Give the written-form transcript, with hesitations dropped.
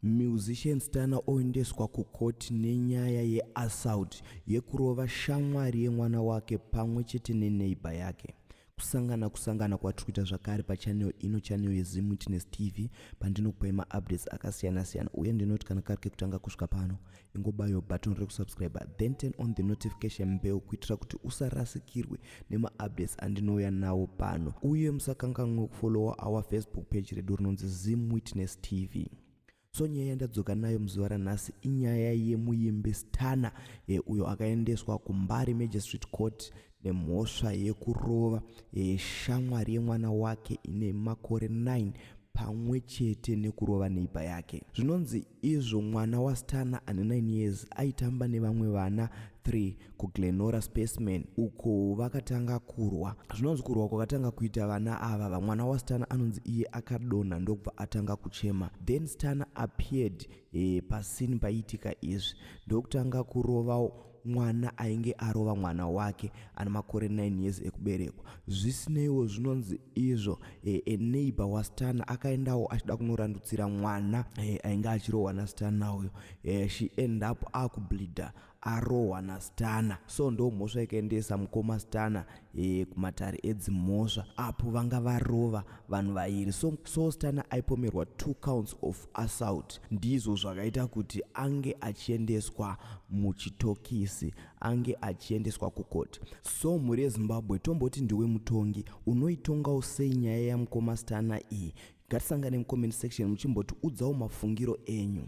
Musician Stana oendeswa kukoti nenyaya yeassault yekurova shamwari yemwana wake pamwe chete neneighbor yake. Kusangana kwatiri kuita zvakare pachannel ino, channel yeZim Witness TV, pandinokupai maupdates akasiyana-siyana, uye ndinoti kana kari kekutanga kusvika pano ingobayo button rekusubscribe, then turn on the notification bell kuitira kuti usarasikirwe nemaupdates andinouya nawo pano, uye musakanganwa kufollowa our Facebook page redu rinonzi Zim Witness TV. So nyaya yandadzoka nayo muzuva ranhasi inyaya yemuimbi Stana uyo akaendeswa kuMbare Magistrate Court nemhosva yekurova shamwari yemwana wake ine makore 9 pamwe chete nekurova neighbor yake. Zvinonzi izvo mwana waStana ane 9 years aitamba nevamwe vana 3 kuGlenora Spaceman uko vakatanga kurwa. Zvinonzi kurwa kwakatanga kuita vana ava, mwana waStana anonzi iye akadonha ndokubva atanga kuchema. Then Stana appeared pasini paitika izvi ndokutanga kurovawo mwana ainge arova mwana wake ana makore 9 years ekuberekwa. Zvisineiwo zvinonzi izvo neighbor waStana akaendawo achida kunorandutsira mwana ainge achirohwa naStana uyo. She end up akubleeda arohwa naStana, so ndo mhosva ikaendesa mukoma Stana kumatare edzimhosva apo vanga varova vanhu vairi. So Stana aipomerwa 2 counts of assault. Ndizvo zvakaita kuti ange achiendeswa muchitokisi, ange achiendeswa kukoti. So mhuri yeZimbabwe, tomboti ndiwe mutongi, unoitongawo sei nyaya yamukoma Stana iyi? Ngatisangane mucomment section muchimboti udzawo mafungiro enyu.